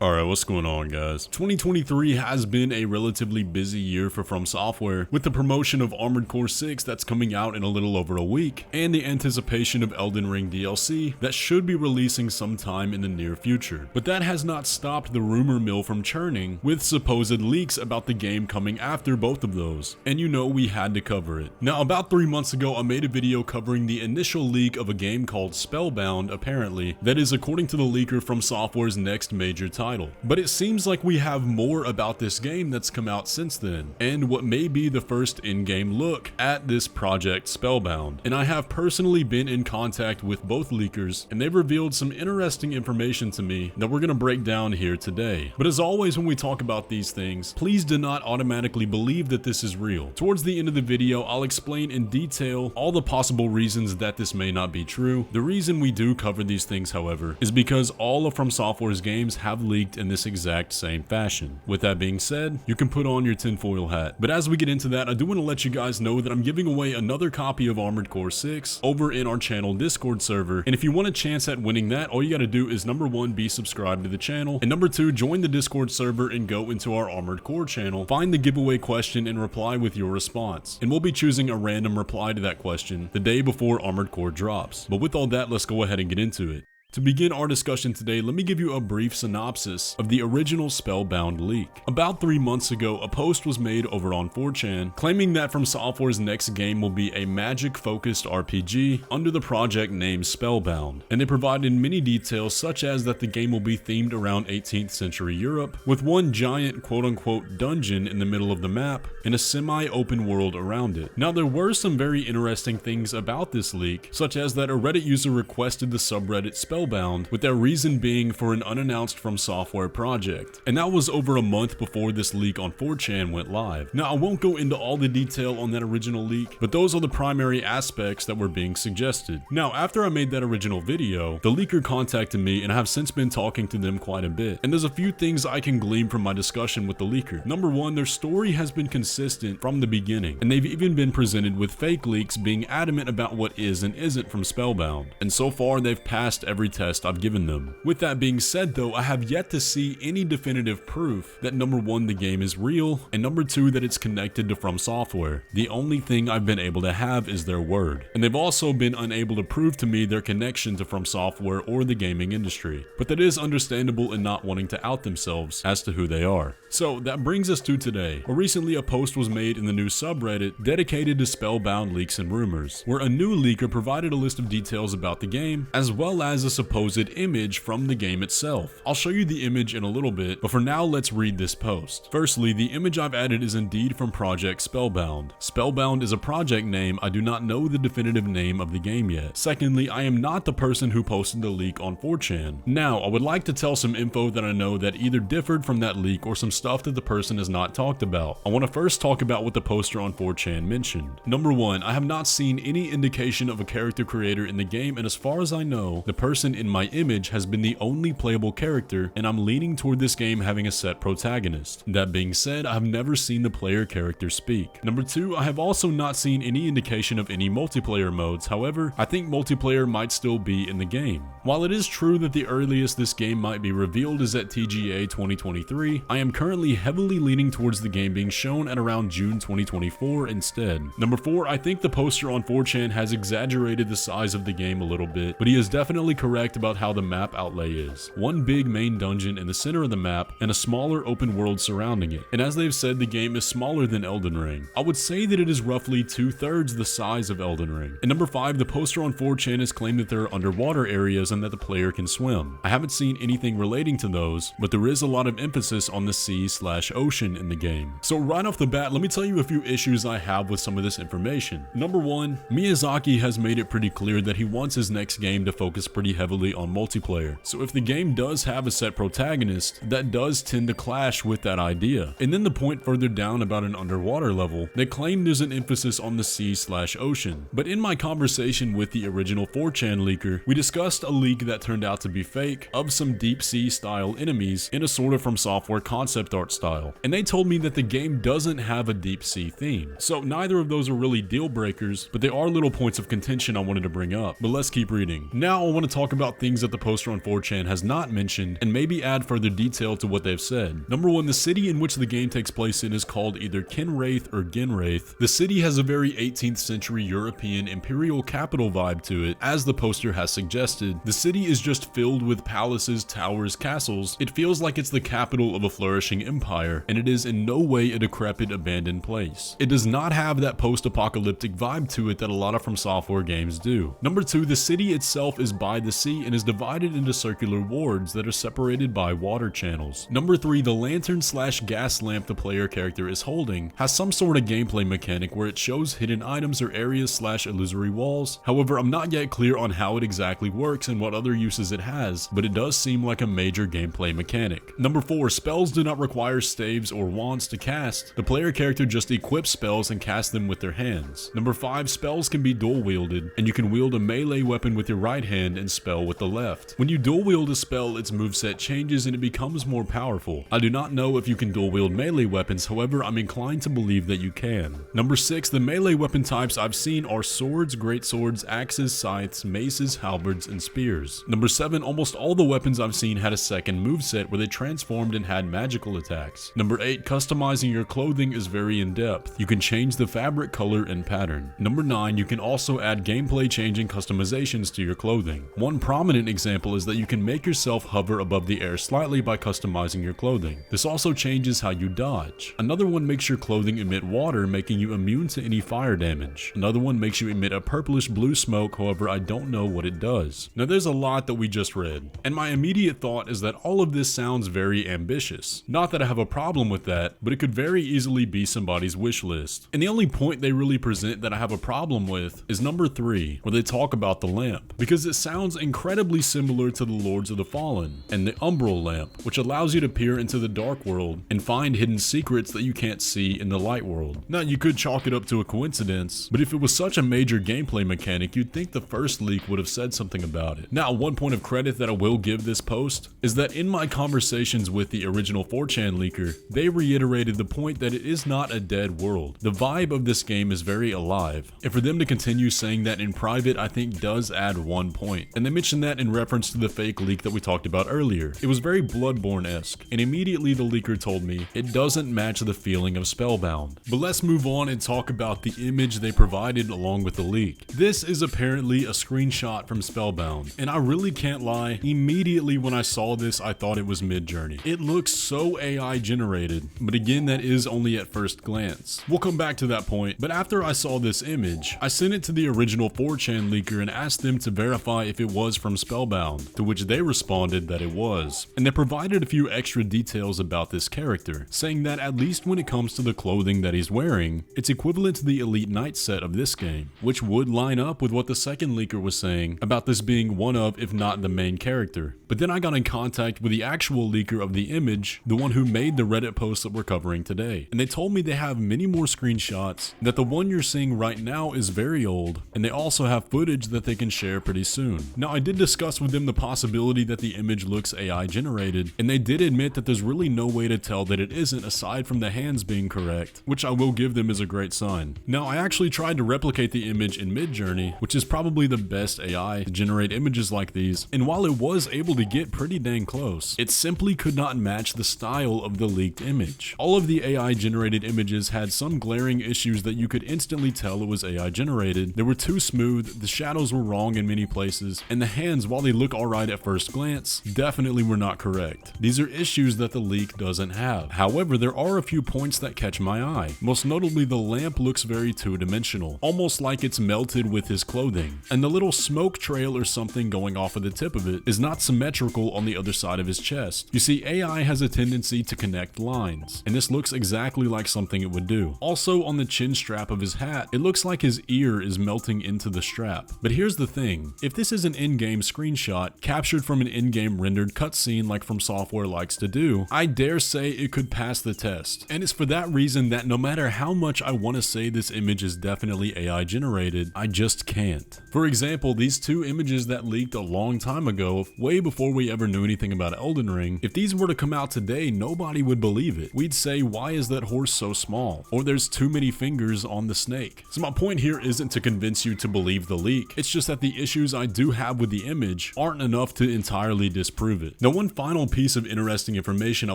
Alright, what's going on, guys? 2023 has been a relatively busy year for FromSoftware, with the promotion of Armored Core 6 that's coming out in a little over a week, and the anticipation of Elden Ring DLC that should be releasing sometime in the near future. But that has not stopped the rumor mill from churning, with supposed leaks about the game coming after both of those, and you know we had to cover it. Now, about 3 months ago, I made a video covering the initial leak of a game called Spellbound, apparently, that is, according to the leaker, FromSoftware's next major title. But it seems like we have more about this game that's come out since then, and what may be the first in-game look at this project Spellbound. And I have personally been in contact with both leakers, and they've revealed some interesting information to me that we're going to break down here today. But as always, when we talk about these things, please do not automatically believe that this is real. Towards the end of the video, I'll explain in detail all the possible reasons that this may not be true. The reason we do cover these things, however, is because all of FromSoftware's games have leaked in this exact same fashion. With that being said, you can put on your tinfoil hat. But as we get into that, I do want to let you guys know that I'm giving away another copy of Armored Core 6 over in our channel Discord server, and if you want a chance at winning that, all you gotta do is number 1, be subscribed to the channel, and number 2, join the Discord server and go into our Armored Core channel, find the giveaway question and reply with your response, and we'll be choosing a random reply to that question the day before Armored Core drops. But with all that, let's go ahead and get into it. To begin our discussion today, let me give you a brief synopsis of the original Spellbound leak. About 3 months ago, a post was made over on 4chan claiming that FromSoftware's next game will be a magic-focused RPG under the project name Spellbound, and they provided many details such as that the game will be themed around 18th century Europe, with one giant quote-unquote dungeon in the middle of the map and a semi-open world around it. Now, there were some very interesting things about this leak, such as that a Reddit user requested the subreddit Spellbound, with their reason being for an unannounced FromSoftware project, and that was over a month before this leak on 4chan went live. Now, I won't go into all the detail on that original leak, but those are the primary aspects that were being suggested. Now, after I made that original video, the leaker contacted me, and I have since been talking to them quite a bit, and there's a few things I can glean from my discussion with the leaker. Number 1, their story has been consistent from the beginning, and they've even been presented with fake leaks being adamant about what is and isn't from Spellbound, and so far they've passed every test I've given them. With that being said though, I have yet to see any definitive proof that number 1, the game is real, and number 2, that it's connected to FromSoftware. The only thing I've been able to have is their word, and they've also been unable to prove to me their connection to FromSoftware or the gaming industry, but that is understandable in not wanting to out themselves as to who they are. So that brings us to today, where recently a post was made in the new subreddit dedicated to Spellbound leaks and rumors, where a new leaker provided a list of details about the game, as well as a supposed image from the game itself. I'll show you the image in a little bit, but for now let's read this post. Firstly, the image I've added is indeed from Project Spellbound. Spellbound is a project name. I do not know the definitive name of the game yet. Secondly, I am not the person who posted the leak on 4chan. Now, I would like to tell some info that I know that either differed from that leak or some stuff that the person has not talked about. I want to first talk about what the poster on 4chan mentioned. Number 1, I have not seen any indication of a character creator in the game, and as far as I know, the person in my image has been the only playable character, and I'm leaning toward this game having a set protagonist. That being said, I have never seen the player character speak. Number 2, I have also not seen any indication of any multiplayer modes. However, I think multiplayer might still be in the game. While it is true that the earliest this game might be revealed is at TGA 2023, I am currently heavily leaning towards the game being shown at around June 2024 instead. Number 4, I think the poster on 4chan has exaggerated the size of the game a little bit, but he is definitely correct about how the map outlay is. One big main dungeon in the center of the map and a smaller open world surrounding it. And as they've said, the game is smaller than Elden Ring. I would say that it is roughly 2/3 the size of Elden Ring. And number 5, the poster on 4chan has claimed that there are underwater areas and that the player can swim. I haven't seen anything relating to those, but there is a lot of emphasis on the sea/ocean in the game. So right off the bat, let me tell you a few issues I have with some of this information. Number 1, Miyazaki has made it pretty clear that he wants his next game to focus pretty heavily on multiplayer. So if the game does have a set protagonist, that does tend to clash with that idea. And then the point further down about an underwater level, they claim there's an emphasis on the sea/ocean. But in my conversation with the original 4chan leaker, we discussed a leak that turned out to be fake of some deep sea style enemies in a sort of FromSoftware concept art style. And they told me that the game doesn't have a deep sea theme. So neither of those are really deal breakers, but they are little points of contention I wanted to bring up. But let's keep reading. Now I want to talk talk about things that the poster on 4chan has not mentioned and maybe add further detail to what they've said. Number 1, the city in which the game takes place in is called either Kinwraith or Genwraith. The city has a very 18th century European imperial capital vibe to it, as the poster has suggested. The city is just filled with palaces, towers, castles. It feels like it's the capital of a flourishing empire, and it is in no way a decrepit, abandoned place. It does not have that post-apocalyptic vibe to it that a lot of FromSoftware games do. Number 2, the city itself is by the sea and is divided into circular wards that are separated by water channels. Number 3, the lantern/gas lamp the player character is holding has some sort of gameplay mechanic where it shows hidden items or areas/illusory walls. However, I'm not yet clear on how it exactly works and what other uses it has, but it does seem like a major gameplay mechanic. Number 4, spells do not require staves or wands to cast. The player character just equips spells and casts them with their hands. Number 5, spells can be dual wielded, and you can wield a melee weapon with your right hand and spell with the left. When you dual wield a spell, its moveset changes and it becomes more powerful. I do not know if you can dual wield melee weapons, however, I'm inclined to believe that you can. Number 6, the melee weapon types I've seen are swords, greatswords, axes, scythes, maces, halberds, and spears. Number 7, almost all the weapons I've seen had a second moveset where they transformed and had magical attacks. Number 8, customizing your clothing is very in-depth. You can change the fabric, color, and pattern. Number 9, you can also add gameplay changing customizations to your clothing. One prominent example is that you can make yourself hover above the air slightly by customizing your clothing. This also changes how you dodge. Another one makes your clothing emit water, making you immune to any fire damage. Another one makes you emit a purplish blue smoke, however I don't know what it does. Now there's a lot that we just read, and my immediate thought is that all of this sounds very ambitious. Not that I have a problem with that, but it could very easily be somebody's wish list. And the only point they really present that I have a problem with is number 3, where they talk about the lamp, because it sounds incredibly similar to the Lords of the Fallen and the Umbral lamp, which allows you to peer into the dark world and find hidden secrets that you can't see in the light world. Now you could chalk it up to a coincidence, but if it was such a major gameplay mechanic, you'd think the first leak would have said something about it. Now, one point of credit that I will give this post is that in my conversations with the original 4chan leaker, they reiterated the point that it is not a dead world. The vibe of this game is very alive, and for them to continue saying that in private, I think does add one point. And they mentioned that in reference to the fake leak that we talked about earlier. It was very Bloodborne-esque, and immediately the leaker told me it doesn't match the feeling of Spellbound. But let's move on and talk about the image they provided along with the leak. This is apparently a screenshot from Spellbound, and I really can't lie, immediately when I saw this I thought it was Midjourney. It looks so AI generated, but again that is only at first glance. We'll come back to that point, but after I saw this image, I sent it to the original 4chan leaker and asked them to verify if it was from Spellbound, to which they responded that it was. And they provided a few extra details about this character, saying that at least when it comes to the clothing that he's wearing, it's equivalent to the Elite Knight set of this game, which would line up with what the second leaker was saying about this being one of, if not the main character. But then I got in contact with the actual leaker of the image, the one who made the Reddit post that we're covering today, and they told me they have many more screenshots, that the one you're seeing right now is very old, and they also have footage that they can share pretty soon. Now I did discuss with them the possibility that the image looks AI generated, and they did admit that there's really no way to tell that it isn't aside from the hands being correct, which I will give them as a great sign. Now I actually tried to replicate the image in Midjourney, which is probably the best AI to generate images like these, and while it was able to get pretty dang close, it simply could not match the style of the leaked image. All of the AI generated images had some glaring issues that you could instantly tell it was AI generated. They were too smooth, the shadows were wrong in many places, and the hands, while they look alright at first glance, definitely were not correct. These are issues that the leak doesn't have. However, there are a few points that catch my eye. Most notably, the lamp looks very two-dimensional, almost like it's melted with his clothing, and the little smoke trail or something going off of the tip of it is not symmetrical on the other side of his chest. You see, AI has a tendency to connect lines, and this looks exactly like something it would do. Also, on the chin strap of his hat, it looks like his ear is melting into the strap. But here's the thing, if this is an in-game screenshot captured from an in-game rendered cutscene like FromSoftware likes to do, I dare say it could pass the test. And it's for that reason that no matter how much I want to say this image is definitely AI generated, I just can't. For example, these two images that leaked a long time ago, way before we ever knew anything about Elden Ring, if these were to come out today, nobody would believe it. We'd say, why is that horse so small? Or there's too many fingers on the snake. So my point here isn't to convince you to believe the leak, it's just that the issues I do have with the image aren't enough to entirely disprove it. Now, one final piece of interesting information I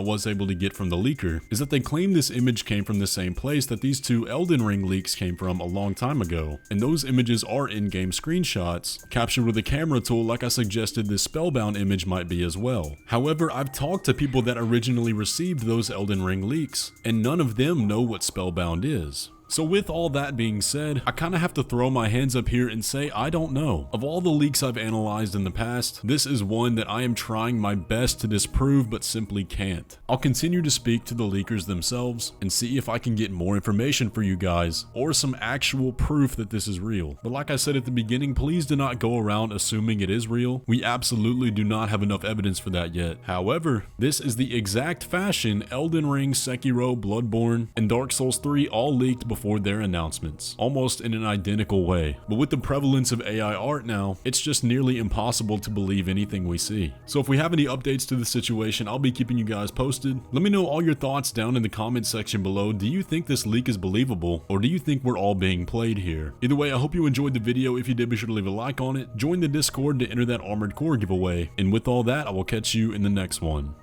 was able to get from the leaker is that they claim this image came from the same place that these two Elden Ring leaks came from a long time ago, and those images are in-game screenshots captured with a camera tool like I suggested this Spellbound image might be as well. However, I've talked to people that originally received those Elden Ring leaks, and none of them know what Spellbound is. So with all that being said, I kind of have to throw my hands up here and say I don't know. Of all the leaks I've analyzed in the past, this is one that I am trying my best to disprove but simply can't. I'll continue to speak to the leakers themselves and see if I can get more information for you guys or some actual proof that this is real. But like I said at the beginning, please do not go around assuming it is real. We absolutely do not have enough evidence for that yet. However, this is the exact fashion Elden Ring, Sekiro, Bloodborne, and Dark Souls 3 all leaked before their announcements, almost in an identical way. But with the prevalence of AI art now, it's just nearly impossible to believe anything we see. So if we have any updates to the situation, I'll be keeping you guys posted. Let me know all your thoughts down in the comment section below. Do you think this leak is believable, or do you think we're all being played here? Either way, I hope you enjoyed the video. If you did, be sure to leave a like on it. Join the Discord to enter that Armored Core giveaway. And with all that, I will catch you in the next one.